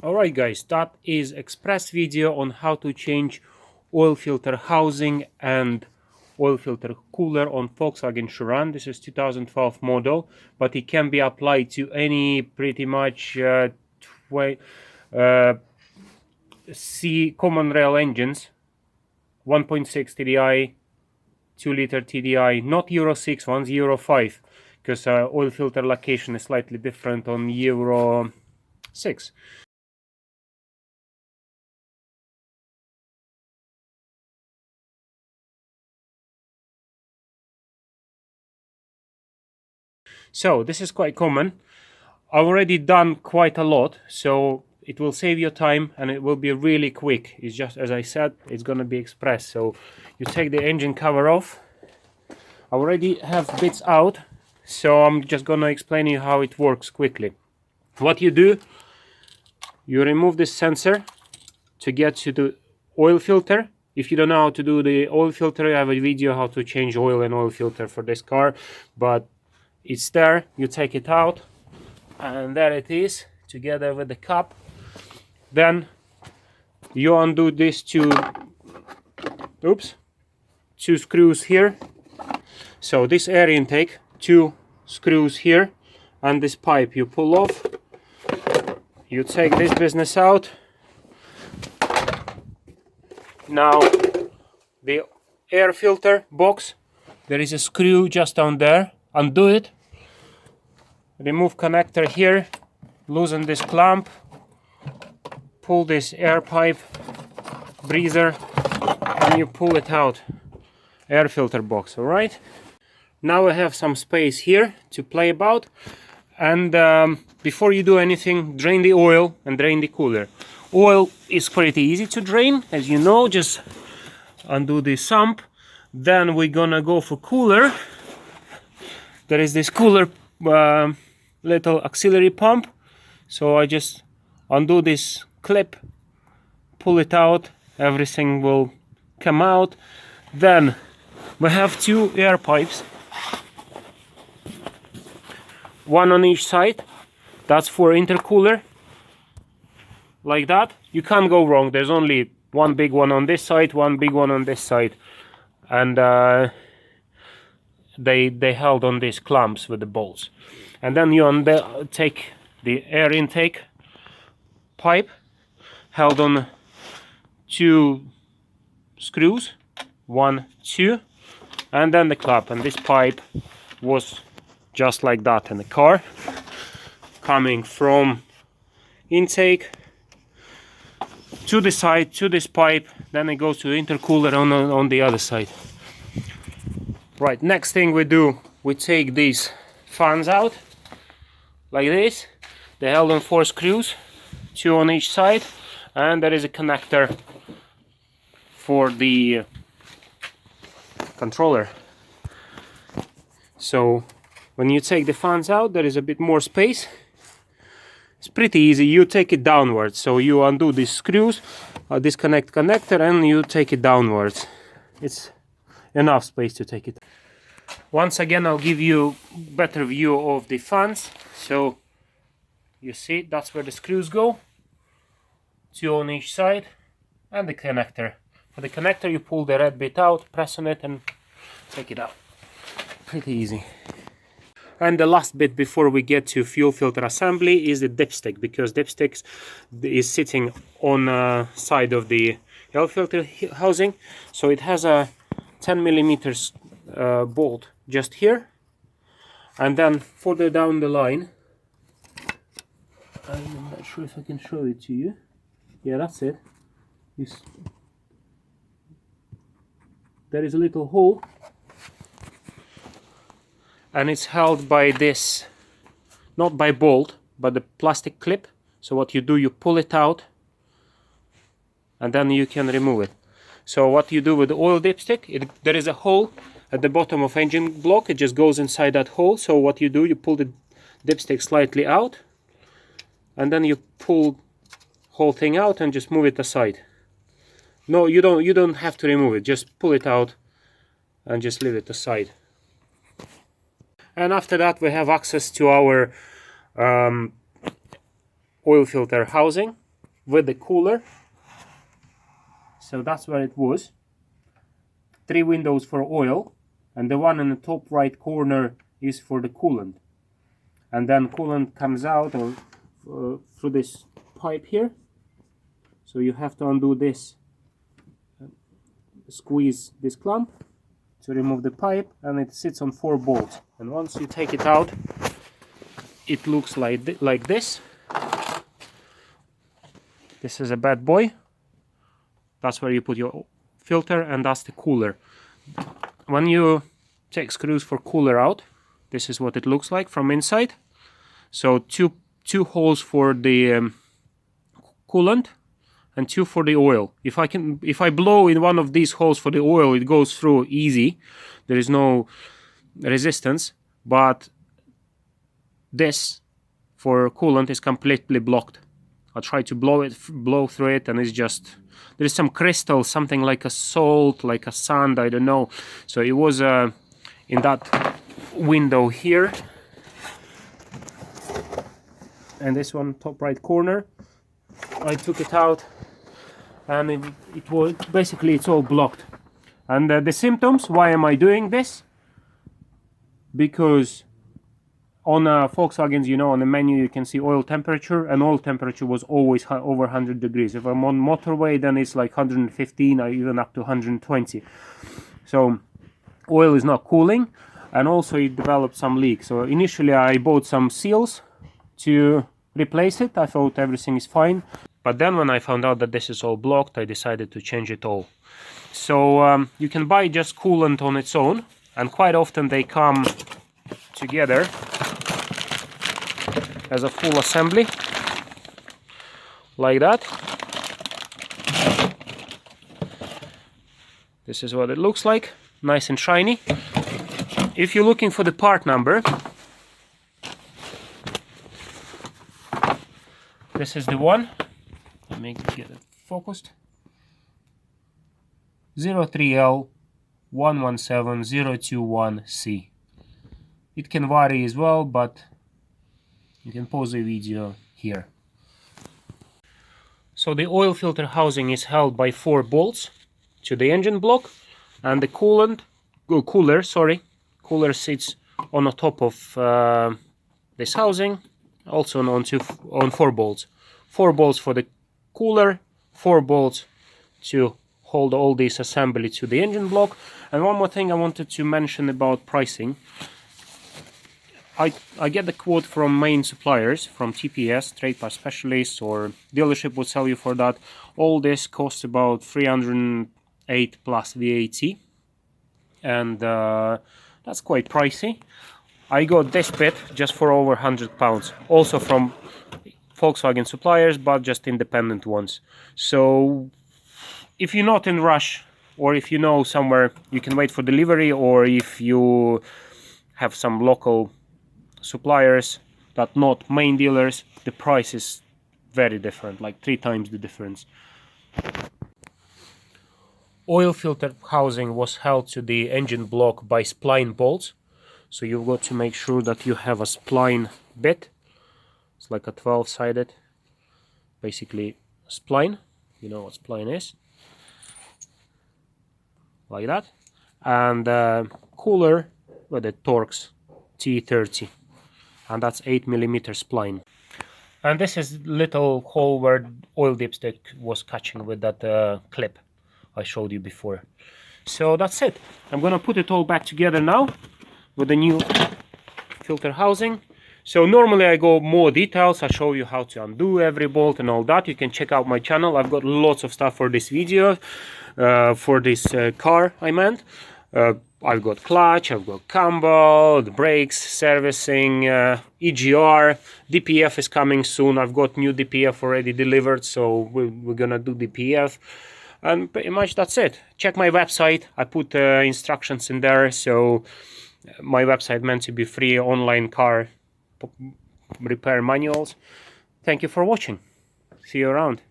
Alright guys, that is express video on how to change oil filter housing and oil filter cooler on Volkswagen Touran. This is 2012 model, but it can be applied to any pretty much common rail engines, 1.6 TDI, 2-liter TDI, not Euro 6 ones, Euro 5, because oil filter location is slightly different on Euro 6. So this is quite common. I've already done quite a lot, so it will save your time and it will be really quick. It's just, as I said, it's gonna be express. So you take the engine cover off. I already have bits out, so I'm just gonna explain you how it works quickly. What you do, you remove this sensor to get to the oil filter. If you don't know how to do the oil filter, I have a video how to change oil and oil filter for this car, but it's there. You take it out and there it is together with the cap. Then you undo these two screws here. So this air intake, 2 screws here, and this pipe you pull off. You take this business out. Now the air filter box, there is a screw just down there. Undo it, remove connector here, loosen this clamp, pull this air pipe breather, and you pull it out. Air filter box. All right, now I have some space here to play about, and before you do anything, drain the oil and drain the cooler. Oil is pretty easy to drain, as you know. Just undo the sump. Then we're gonna go for cooler. There is this cooler little auxiliary pump, so I just undo this clip, pull it out, everything will come out. Then we have 2 air pipes, one on each side. That's for intercooler, like that. You can't go wrong. There's only one big one on this side, one big one on this side, and they held on these clamps with the bolts. And then you take the air intake pipe, held on 2 screws, 1, 2, and then the clap. And this pipe was just like that in the car, coming from intake to the side, to this pipe, then it goes to the intercooler on the other side. Right, next thing we do, we take these fans out, like this. They held on 4 screws, 2 on each side, and there is a connector for the controller. So when you take the fans out, there is a bit more space. It's pretty easy. You take it downwards, so you undo these screws, disconnect connector, and you take it downwards. It's enough space to take it. Once again, I'll give you better view of the fans. So you see, that's where the screws go, 2 on each side, and the connector. For the connector, you pull the red bit out, press on it, and take it out. Pretty easy. And the last bit before we get to fuel filter assembly is the dipstick, because dipstick is sitting on side of the air filter housing. So it has a 10 millimeters bolt just here, and then further down the line, I'm not sure if I can show it to you. Yeah, that's it. There is a little hole, and it's held by this, not by bolt, but the plastic clip. So what you do, you pull it out, and then you can remove it. So what you do with the oil dipstick, there is a hole at the bottom of engine block. It just goes inside that hole. So what you do, you pull the dipstick slightly out, and then you pull whole thing out and just move it aside. No, you don't have to remove it. Just pull it out and just leave it aside. And after that, we have access to our oil filter housing. with the cooler. So that's where it was. 3 windows for oil, and the one in the top right corner is for the coolant. And then coolant comes out through this pipe here. So you have to undo this, squeeze this clamp to remove the pipe, and it sits on 4 bolts. And once you take it out, it looks like this. This is a bad boy. That's where you put your filter, and that's the cooler. When you take screws for cooler out, this is what it looks like from inside. So two holes for the coolant and 2 for the oil. If I blow in one of these holes for the oil, it goes through easy. There is no resistance, but this for coolant is completely blocked. I try to blow through it, and it's just, there is some crystal, something like a salt, like a sand, I don't know. So it was in that window here, and this one top right corner. I took it out, and it was basically, it's all blocked. And the symptoms, why am I doing this? Because on Volkswagens, you know, on the menu you can see oil temperature, and oil temperature was always over 100 degrees. If I'm on motorway, then it's like 115 or even up to 120. So oil is not cooling, and also it developed some leaks. So initially I bought some seals to replace it. I thought everything is fine, but then when I found out that this is all blocked, I decided to change it all. So you can buy just coolant on its own, and quite often they come together as a full assembly like that. This is what it looks like, nice and shiny. If you're looking for the part number, this is the one. Let me get it focused. 03L117021C. It can vary as well, but you can pause the video here. So the oil filter housing is held by 4 bolts to the engine block, and the cooler sits on the top of this housing, also on 4 bolts. 4 bolts for the cooler, 4 bolts to hold all this assembly to the engine block. And one more thing I wanted to mention about pricing. I get the quote from main suppliers, from TPS, Trade Part Specialists, or dealership would sell you for that. All this costs about 308 plus VAT, and that's quite pricey. I got this bit just for over £100, also from Volkswagen suppliers, but just independent ones. So if you're not in rush, or if you know somewhere you can wait for delivery, or if you have some local suppliers that not main dealers, the price is very different, like 3 times the difference. Oil filter housing was held to the engine block by spline bolts, so you've got to make sure that you have a spline bit. It's like a 12-sided, basically spline. You know what spline is, like that. And cooler with the Torx T30, and that's 8mm spline. And this is little hole where oil dipstick was catching with that clip I showed you before. So that's it. I'm gonna put it all back together now with the new filter housing. So normally I go more details, I show you how to undo every bolt and all that. You can check out my channel, I've got lots of stuff for this video, for this car I meant. I've got clutch, I've got camber, the brakes, servicing, EGR, DPF is coming soon. I've got new DPF already delivered, so we're gonna do DPF. And pretty much that's it. Check my website, I put instructions in there. So my website meant to be free online car repair manuals. Thank you for watching. See you around.